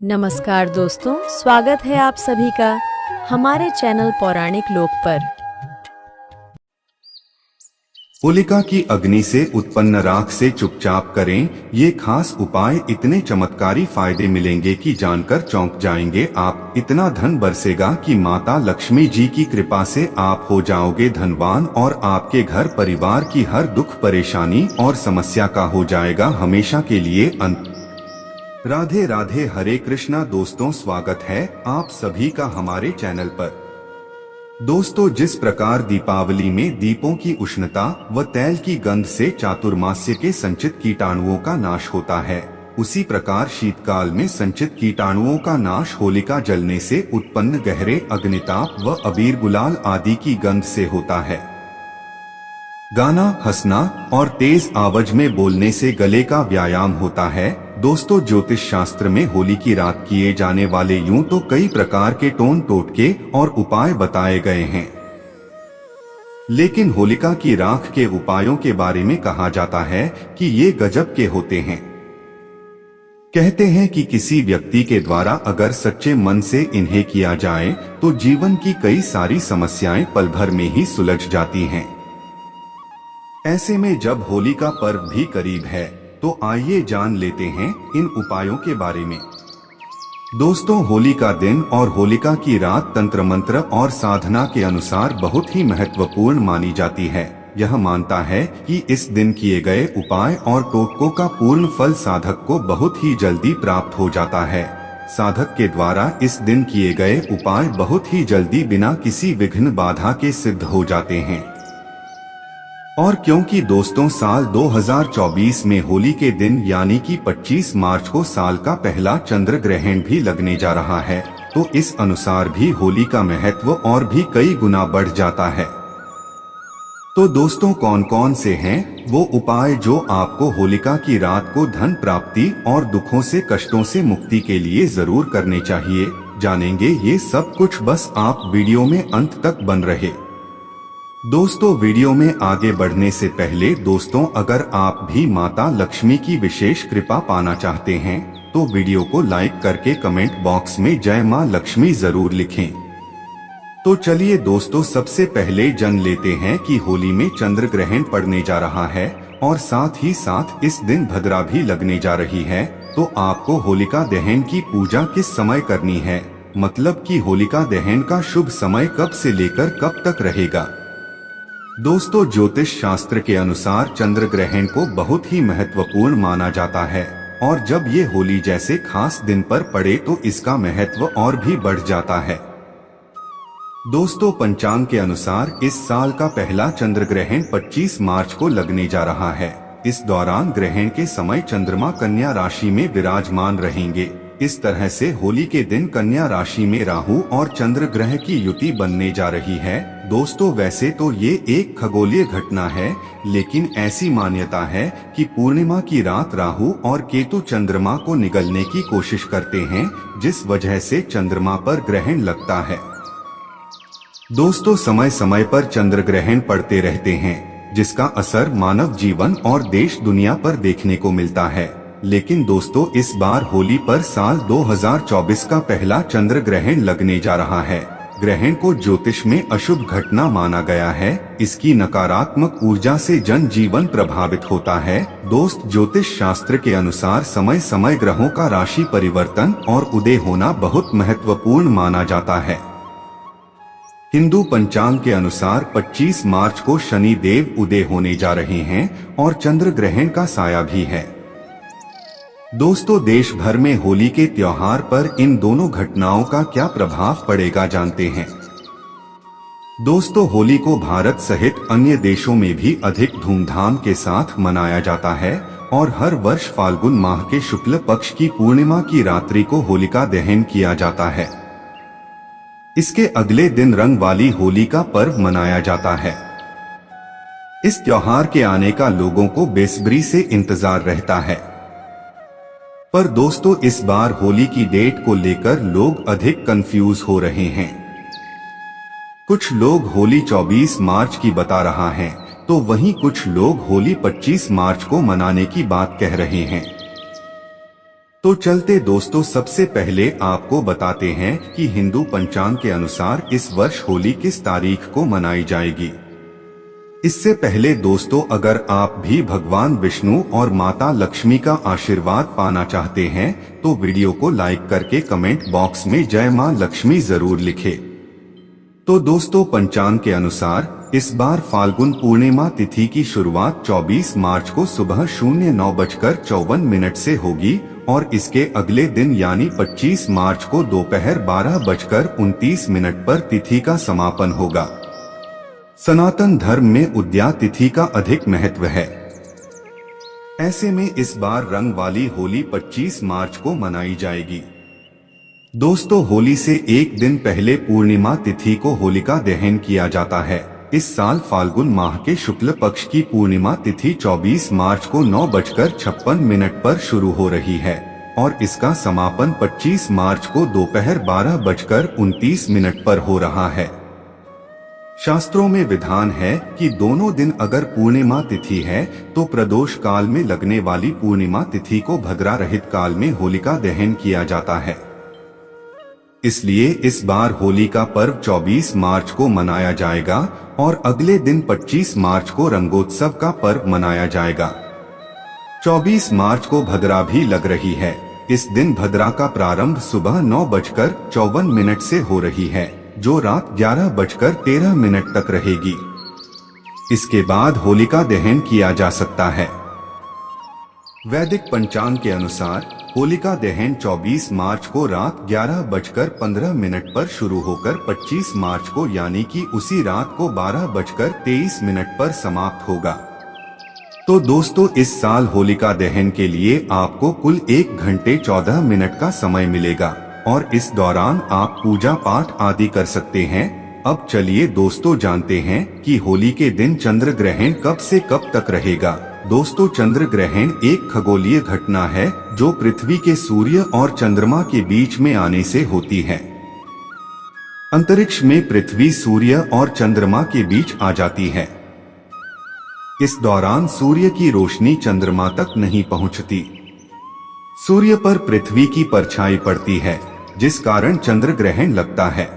नमस्कार दोस्तों, स्वागत है आप सभी का हमारे चैनल पौराणिक लोक पर। होलिका की अग्नि से उत्पन्न राख से चुपचाप करें ये खास उपाय। इतने चमत्कारी फायदे मिलेंगे कि जानकर चौंक जाएंगे आप। इतना धन बरसेगा कि माता लक्ष्मी जी की कृपा से आप हो जाओगे धनवान और आपके घर परिवार की हर दुख परेशानी और समस्या का हो जाएगा हमेशा के लिए अंत। राधे राधे, हरे कृष्णा। दोस्तों, स्वागत है आप सभी का हमारे चैनल पर। दोस्तों, जिस प्रकार दीपावली में दीपों की उष्णता व तैल की गंध से चातुर्मास्य के संचित कीटाणुओं का नाश होता है, उसी प्रकार शीतकाल में संचित कीटाणुओं का नाश होलिका जलने से उत्पन्न गहरे अग्निताप व अबीर गुलाल आदि की गंध से होता है। गाना, हंसना और तेज आवाज में बोलने से गले का व्यायाम होता है। दोस्तों, ज्योतिष शास्त्र में होली की रात किए जाने वाले यूं तो कई प्रकार के टोन टोटके और उपाय बताए गए हैं, लेकिन होलिका की राख के उपायों के बारे में कहा जाता है कि ये गजब के होते हैं। कहते हैं कि किसी व्यक्ति के द्वारा अगर सच्चे मन से इन्हें किया जाए तो जीवन की कई सारी समस्याएं पल भर में ही सुलझ जाती हैं। ऐसे में जब होली का पर्व भी करीब है तो आइए जान लेते हैं इन उपायों के बारे में। दोस्तों, होली का दिन और होलिका की रात तंत्र मंत्र और साधना के अनुसार बहुत ही महत्वपूर्ण मानी जाती है। यह मानता है कि इस दिन किए गए उपाय और टोटकों का पूर्ण फल साधक को बहुत ही जल्दी प्राप्त हो जाता है। साधक के द्वारा इस दिन किए गए उपाय बहुत ही जल्दी बिना किसी विघ्न बाधा के सिद्ध हो जाते हैं। और क्योंकि दोस्तों साल 2024 में होली के दिन यानी कि 25 मार्च को साल का पहला चंद्र ग्रहण भी लगने जा रहा है, तो इस अनुसार भी होली का महत्व और भी कई गुना बढ़ जाता है। तो दोस्तों, कौन कौन से हैं वो उपाय जो आपको होलिका की रात को धन प्राप्ति और दुखों से कष्टों से मुक्ति के लिए जरूर करने चाहिए, जानेंगे ये सब कुछ। बस आप वीडियो में अंत तक बन रहे। दोस्तों, वीडियो में आगे बढ़ने से पहले दोस्तों, अगर आप भी माता लक्ष्मी की विशेष कृपा पाना चाहते हैं तो वीडियो को लाइक करके कमेंट बॉक्स में जय मां लक्ष्मी जरूर लिखें। तो चलिए दोस्तों, सबसे पहले जान लेते हैं कि होली में चंद्र ग्रहण पड़ने जा रहा है और साथ ही साथ इस दिन भद्रा भी लगने जा रही है। तो आपको होलिका दहन की पूजा किस समय करनी है, मतलब कि होलिका दहन का शुभ समय कब से लेकर कब तक रहेगा। दोस्तों, ज्योतिष शास्त्र के अनुसार चंद्र ग्रहण को बहुत ही महत्वपूर्ण माना जाता है और जब ये होली जैसे खास दिन पर पड़े तो इसका महत्व और भी बढ़ जाता है। दोस्तों, पंचांग के अनुसार इस साल का पहला चंद्र ग्रहण 25 मार्च को लगने जा रहा है। इस दौरान ग्रहण के समय चंद्रमा कन्या राशि में विराजमान रहेंगे। इस तरह से होली के दिन कन्या राशि में राहु और चंद्र ग्रह की युति बनने जा रही है। दोस्तों, वैसे तो ये एक खगोलीय घटना है, लेकिन ऐसी मान्यता है कि पूर्णिमा की रात राहु और केतु चंद्रमा को निगलने की कोशिश करते हैं, जिस वजह से चंद्रमा पर ग्रहण लगता है। दोस्तों, समय समय पर चंद्र ग्रहण पड़ते रहते हैं, जिसका असर मानव जीवन और देश दुनिया पर देखने को मिलता है। लेकिन दोस्तों, इस बार होली पर साल 2024 का पहला चंद्र ग्रहण लगने जा रहा है। ग्रहण को ज्योतिष में अशुभ घटना माना गया है। इसकी नकारात्मक ऊर्जा से जन जीवन प्रभावित होता है। दोस्त, ज्योतिष शास्त्र के अनुसार समय समय ग्रहों का राशि परिवर्तन और उदय होना बहुत महत्वपूर्ण माना जाता है। हिंदू पंचांग के अनुसार 25 मार्च को शनि देव उदय होने जा रहे हैं और चंद्र ग्रहण का साया भी है। दोस्तों, देश भर में होली के त्योहार पर इन दोनों घटनाओं का क्या प्रभाव पड़ेगा जानते हैं। दोस्तों, होली को भारत सहित अन्य देशों में भी अधिक धूमधाम के साथ मनाया जाता है और हर वर्ष फाल्गुन माह के शुक्ल पक्ष की पूर्णिमा की रात्रि को होलिका दहन किया जाता है। इसके अगले दिन रंग वाली होली का पर्व मनाया जाता है। इस त्योहार के आने का लोगों को बेसब्री से इंतजार रहता है। पर दोस्तों, इस बार होली की डेट को लेकर लोग अधिक कंफ्यूज हो रहे हैं। कुछ लोग होली 24 मार्च की बता रहा है, तो वहीं कुछ लोग होली 25 मार्च को मनाने की बात कह रहे हैं। तो चलते दोस्तों, सबसे पहले आपको बताते हैं कि हिंदू पंचांग के अनुसार इस वर्ष होली किस तारीख को मनाई जाएगी। इससे पहले दोस्तों, अगर आप भी भगवान विष्णु और माता लक्ष्मी का आशीर्वाद पाना चाहते हैं तो वीडियो को लाइक करके कमेंट बॉक्स में जय मां लक्ष्मी जरूर लिखें। तो दोस्तों, पंचांग के अनुसार इस बार फाल्गुन पूर्णिमा तिथि की शुरुआत 24 मार्च को सुबह 09:54 से होगी और इसके अगले दिन यानी 25 मार्च को दोपहर 12:29 पर तिथि का समापन होगा। सनातन धर्म में उद्या तिथि का अधिक महत्व है। ऐसे में इस बार रंग वाली होली 25 मार्च को मनाई जाएगी। दोस्तों, होली से एक दिन पहले पूर्णिमा तिथि को होलिका दहन किया जाता है। इस साल फाल्गुन माह के शुक्ल पक्ष की पूर्णिमा तिथि 24 मार्च को 9:56 पर शुरू हो रही है और इसका समापन 25 मार्च को दोपहर 12:29 पर हो रहा है। शास्त्रों में विधान है कि दोनों दिन अगर पूर्णिमा तिथि है तो प्रदोष काल में लगने वाली पूर्णिमा तिथि को भद्रा रहित काल में होलिका दहन किया जाता है। इसलिए इस बार होली का पर्व 24 मार्च को मनाया जाएगा और अगले दिन 25 मार्च को रंगोत्सव का पर्व मनाया जाएगा। 24 मार्च को भद्रा भी लग रही है। इस दिन भद्रा का प्रारंभ सुबह 9:54 से हो रही है, जो रात 11:13 तक रहेगी। इसके बाद होलिका दहन किया जा सकता है। वैदिक पंचांग के अनुसार होलिका दहन 24 मार्च को रात 11:15 पर शुरू होकर 25 मार्च को यानी कि उसी रात को 12:23 पर समाप्त होगा। तो दोस्तों, इस साल होलिका दहन के लिए आपको कुल 1 घंटे 14 मिनट का समय मिलेगा और इस दौरान आप पूजा पाठ आदि कर सकते हैं। अब चलिए दोस्तों, जानते हैं कि होली के दिन चंद्र ग्रहण कब से कब तक रहेगा। दोस्तों, चंद्र ग्रहण एक खगोलीय घटना है जो पृथ्वी के सूर्य और चंद्रमा के बीच में आने से होती है। अंतरिक्ष में पृथ्वी सूर्य और चंद्रमा के बीच आ जाती है। इस दौरान सूर्य की रोशनी चंद्रमा तक नहीं पहुंचती। सूर्य पर पृथ्वी की परछाई पड़ती है, जिस कारण चंद्र ग्रहण लगता है।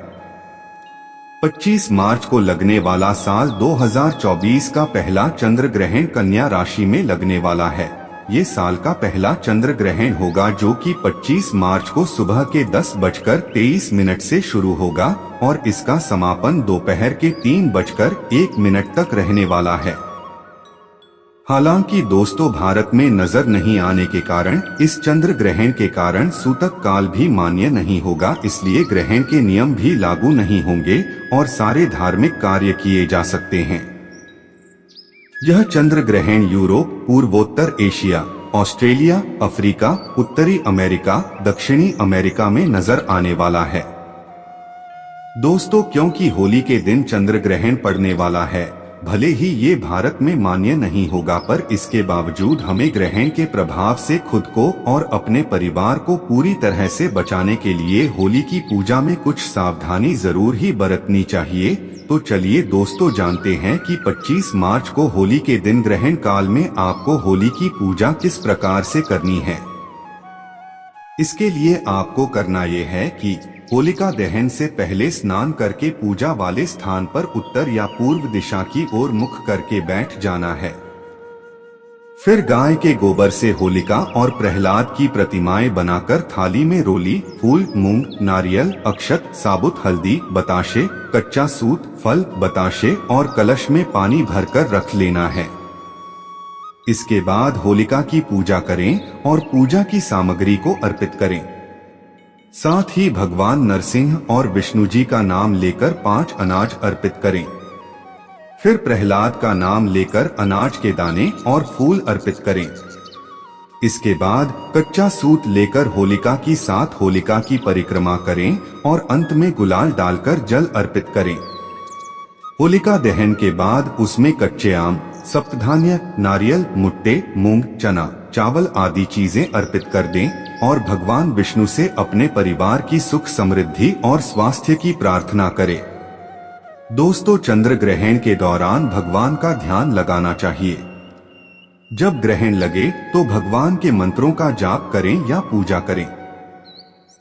25 मार्च को लगने वाला साल 2024 का पहला चंद्र ग्रहण कन्या राशि में लगने वाला है। ये साल का पहला चंद्र ग्रहण होगा जो कि 25 मार्च को सुबह के 10:23 से शुरू होगा और इसका समापन दोपहर के 3:01 तक रहने वाला है। हालांकि दोस्तों, भारत में नजर नहीं आने के कारण इस चंद्र ग्रहण के कारण सूतक काल भी मान्य नहीं होगा, इसलिए ग्रहण के नियम भी लागू नहीं होंगे और सारे धार्मिक कार्य किए जा सकते हैं। यह चंद्र ग्रहण यूरोप, पूर्वोत्तर एशिया, ऑस्ट्रेलिया, अफ्रीका, उत्तरी अमेरिका, दक्षिणी अमेरिका में नजर आने वाला है। दोस्तों, क्योंकि होली के दिन चंद्र ग्रहण पड़ने वाला है, भले ही ये भारत में मान्य नहीं होगा, पर इसके बावजूद हमें ग्रहण के प्रभाव से खुद को और अपने परिवार को पूरी तरह से बचाने के लिए होली की पूजा में कुछ सावधानी जरूर ही बरतनी चाहिए। तो चलिए दोस्तों, जानते हैं कि 25 मार्च को होली के दिन ग्रहण काल में आपको होली की पूजा किस प्रकार से करनी है। इसके लिए आपको करना ये है कि होलिका दहन से पहले स्नान करके पूजा वाले स्थान पर उत्तर या पूर्व दिशा की ओर मुख करके बैठ जाना है। फिर गाय के गोबर से होलिका और प्रहलाद की प्रतिमाएं बनाकर थाली में रोली, फूल, मूंग, नारियल, अक्षत, साबुत हल्दी, बताशे, कच्चा सूत, फल, बताशे और कलश में पानी भरकर रख लेना है। इसके बाद होलिका की पूजा करें और पूजा की सामग्री को अर्पित करें। साथ ही भगवान नरसिंह और विष्णु जी का नाम लेकर 5 अनाज अर्पित करें। फिर प्रहलाद का नाम लेकर अनाज के दाने और फूल अर्पित करें। इसके बाद कच्चा सूत लेकर होलिका की 7 होलिका की परिक्रमा करें और अंत में गुलाल डालकर जल अर्पित करें। होलिका दहन के बाद उसमें कच्चे आम, सप्तधान्य, नारियल, मुट्टे, मूंग, चना, चावल आदि चीजें अर्पित कर दें और भगवान विष्णु से अपने परिवार की सुख समृद्धि और स्वास्थ्य की प्रार्थना करें। दोस्तों, चंद्र ग्रहण के दौरान भगवान का ध्यान लगाना चाहिए। जब ग्रहण लगे तो भगवान के मंत्रों का जाप करें या पूजा करें।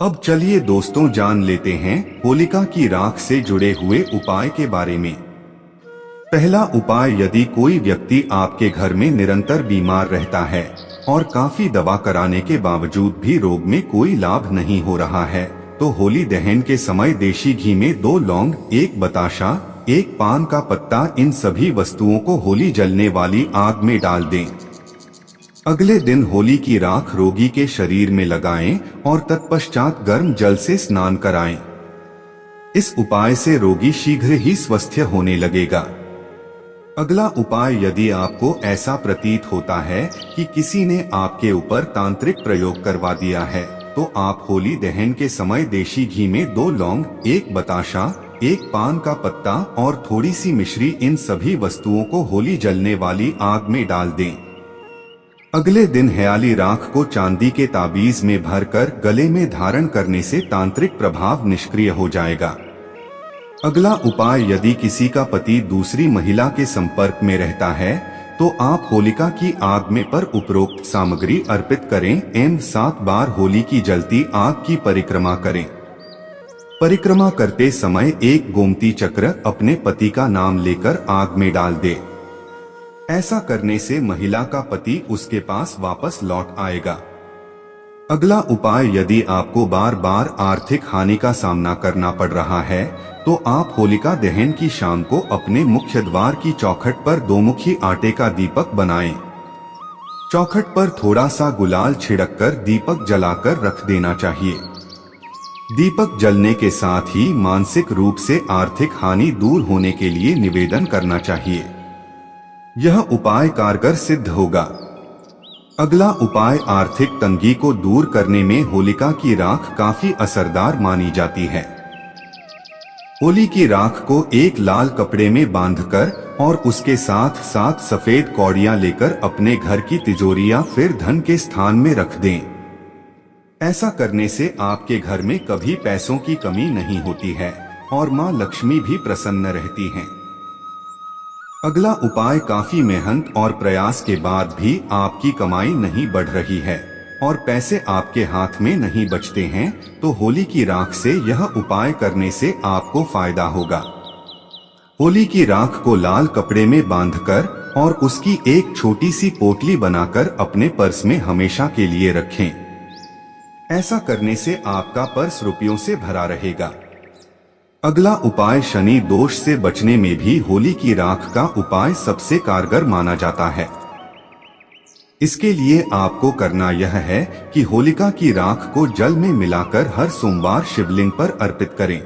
अब चलिए दोस्तों जान लेते हैं होलिका की राख से जुड़े हुए उपाय के बारे में। पहला उपाय, यदि कोई व्यक्ति आपके घर में निरंतर बीमार रहता है और काफी दवा कराने के बावजूद भी रोग में कोई लाभ नहीं हो रहा है, तो होली दहन के समय देशी घी में 2 लौंग, 1 बताशा, 1 पान का पत्ता, इन सभी वस्तुओं को होली जलने वाली आग में डाल दें। अगले दिन होली की राख रोगी के शरीर में लगाएं और तत्पश्चात गर्म जल से स्नान कराएं। इस उपाय से रोगी शीघ्र ही स्वस्थ होने लगेगा। अगला उपाय, यदि आपको ऐसा प्रतीत होता है कि किसी ने आपके ऊपर तांत्रिक प्रयोग करवा दिया है, तो आप होली दहन के समय देशी घी में 2 लौंग, 1 बताशा, 1 पान का पत्ता और थोड़ी सी मिश्री, इन सभी वस्तुओं को होली जलने वाली आग में डाल दें। अगले दिन हयाली राख को चांदी के ताबीज में भरकर गले में धारण करने से तांत्रिक प्रभाव निष्क्रिय हो जाएगा। अगला उपाय, यदि किसी का पति दूसरी महिला के संपर्क में रहता है, तो आप होलिका की आग में पर उपरोक्त सामग्री अर्पित करें एवं 7 बार होली की जलती आग की परिक्रमा करें। परिक्रमा करते समय 1 गोमती चक्र अपने पति का नाम लेकर आग में डाल दे। ऐसा करने से महिला का पति उसके पास वापस लौट आएगा। अगला उपाय, यदि आपको बार बार आर्थिक हानि का सामना करना पड़ रहा है, तो आप होलिका दहन की शाम को अपने मुख्य द्वार की चौखट पर 2 मुखी आटे का दीपक बनाएं। चौखट पर थोड़ा सा गुलाल छिड़ककर दीपक जलाकर रख देना चाहिए। दीपक जलने के साथ ही मानसिक रूप से आर्थिक हानि दूर होने के लिए निवेदन करना चाहिए। यह उपाय कारगर सिद्ध होगा। अगला उपाय, आर्थिक तंगी को दूर करने में होलिका की राख काफी असरदार मानी जाती है। होली की राख को एक लाल कपड़े में बांधकर और उसके साथ 7 सफेद कौड़ियां लेकर अपने घर की तिजोरी या फिर धन के स्थान में रख दें। ऐसा करने से आपके घर में कभी पैसों की कमी नहीं होती है और मां लक्ष्मी भी प्रसन्न रहती हैं। अगला उपाय, काफी मेहनत और प्रयास के बाद भी आपकी कमाई नहीं बढ़ रही है और पैसे आपके हाथ में नहीं बचते हैं, तो होली की राख से यह उपाय करने से आपको फायदा होगा। होली की राख को लाल कपड़े में बांधकर और उसकी एक छोटी सी पोटली बनाकर अपने पर्स में हमेशा के लिए रखें। ऐसा करने से आपका पर्स रुपयों से भरा रहेगा। अगला उपाय, शनि दोष से बचने में भी होली की राख का उपाय सबसे कारगर माना जाता है। इसके लिए आपको करना यह है कि होलिका की राख को जल में मिलाकर हर सोमवार शिवलिंग पर अर्पित करें।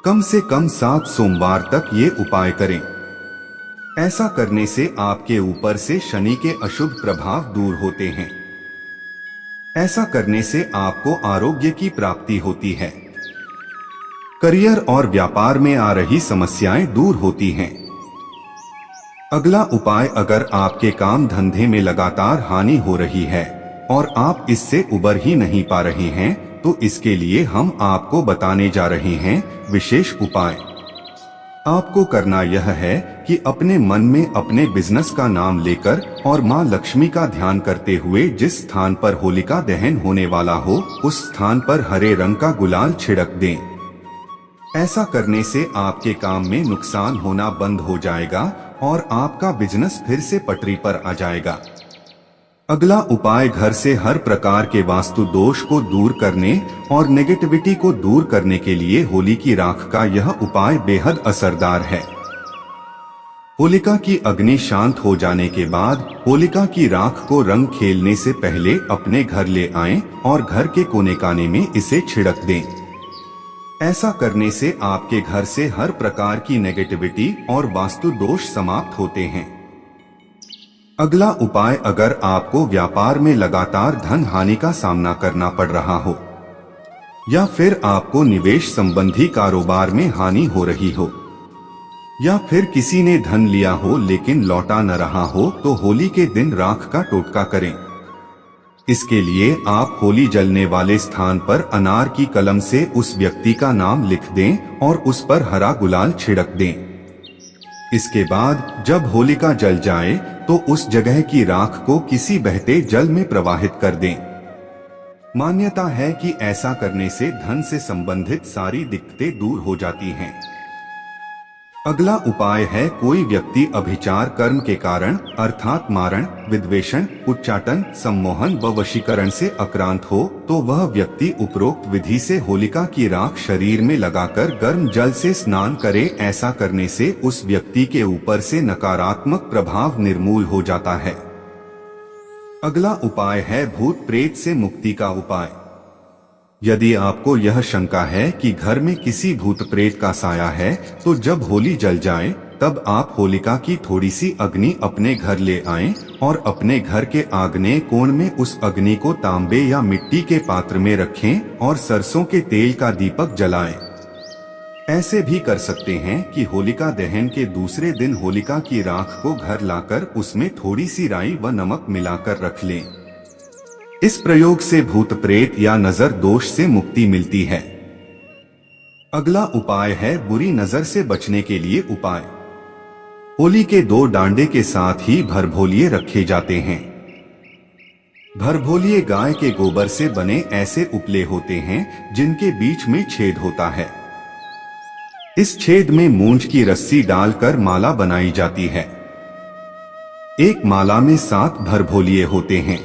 कम से कम 7 सोमवार तक ये उपाय करें। ऐसा करने से आपके ऊपर से शनि के अशुभ प्रभाव दूर होते हैं। ऐसा करने से आपको आरोग्य की प्राप्ति होती है। करियर और व्यापार में आ रही समस्याएं दूर होती हैं। अगला उपाय, अगर आपके काम धंधे में लगातार हानि हो रही है और आप इससे उबर ही नहीं पा रहे हैं, तो इसके लिए हम आपको बताने जा रहे हैं विशेष उपाय। आपको करना यह है कि अपने मन में अपने बिजनेस का नाम लेकर और मां लक्ष्मी का ध्यान करते हुए जिस स्थान पर होलिका दहन होने वाला हो, उस स्थान पर हरे रंग का गुलाल छिड़क दें। ऐसा करने से आपके काम में नुकसान होना बंद हो जाएगा और आपका बिजनेस फिर से पटरी पर आ जाएगा। अगला उपाय, घर से हर प्रकार के वास्तु दोष को दूर करने और नेगेटिविटी को दूर करने के लिए होली की राख का यह उपाय बेहद असरदार है। होलिका की अग्नि शांत हो जाने के बाद होलिका की राख को रंग खेलने से पहले अपने घर ले आएं और घर के कोने काने में इसे छिड़क दें। ऐसा करने से आपके घर से हर प्रकार की नेगेटिविटी और वास्तु दोष समाप्त होते हैं। अगला उपाय, अगर आपको व्यापार में लगातार धन हानि का सामना करना पड़ रहा हो या फिर आपको निवेश संबंधी कारोबार में हानि हो रही हो या फिर किसी ने धन लिया हो लेकिन लौटा न रहा हो, तो होली के दिन राख का टोटका करें। इसके लिए आप होली जलने वाले स्थान पर अनार की कलम से उस व्यक्ति का नाम लिख दें और उस पर हरा गुलाल छिड़क दें। इसके बाद जब होलिका जल जाए तो उस जगह की राख को किसी बहते जल में प्रवाहित कर दें। मान्यता है कि ऐसा करने से धन से संबंधित सारी दिक्कतें दूर हो जाती हैं। अगला उपाय है, कोई व्यक्ति अभिचार कर्म के कारण अर्थात मारण, विद्वेषण, उच्चाटन, सम्मोहन व वशीकरण से आक्रांत हो तो वह व्यक्ति उपरोक्त विधि से होलिका की राख शरीर में लगाकर गर्म जल से स्नान करे। ऐसा करने से उस व्यक्ति के ऊपर से नकारात्मक प्रभाव निर्मूल हो जाता है। अगला उपाय है भूत प्रेत से मुक्ति का उपाय। यदि आपको यह शंका है कि घर में किसी भूत प्रेत का साया है तो जब होली जल जाए तब आप होलिका की थोड़ी सी अग्नि अपने घर ले आएं और अपने घर के आग्नेय कोण में उस अग्नि को तांबे या मिट्टी के पात्र में रखें और सरसों के तेल का दीपक जलाएं। ऐसे भी कर सकते हैं कि होलिका दहन के दूसरे दिन होलिका की राख को घर लाकर उसमें थोड़ी सी राई व नमक मिलाकर रख लें। इस प्रयोग से भूत प्रेत या नजर दोष से मुक्ति मिलती है। अगला उपाय है बुरी नजर से बचने के लिए उपाय। होली के 2 डांडे के साथ ही भरभोलिये रखे जाते हैं। भरभोलिये गाय के गोबर से बने ऐसे उपले होते हैं जिनके बीच में छेद होता है। इस छेद में मूंज की रस्सी डालकर माला बनाई जाती है। एक माला में 7 भरभोलिये होते हैं।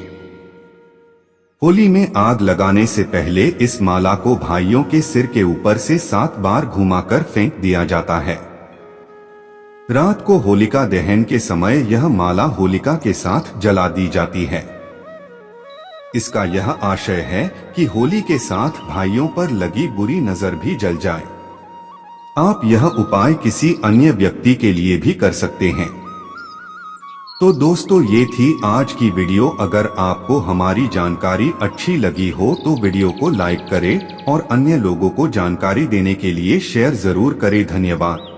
होली में आग लगाने से पहले इस माला को भाइयों के सिर के ऊपर से 7 बार घुमाकर फेंक दिया जाता है। रात को होलिका दहन के समय यह माला होलिका के साथ जला दी जाती है। इसका यह आशय है कि होली के साथ भाइयों पर लगी बुरी नजर भी जल जाए। आप यह उपाय किसी अन्य व्यक्ति के लिए भी कर सकते हैं। तो दोस्तों, ये थी आज की वीडियो। अगर आपको हमारी जानकारी अच्छी लगी हो तो वीडियो को लाइक करें और अन्य लोगों को जानकारी देने के लिए शेयर जरूर करें। धन्यवाद।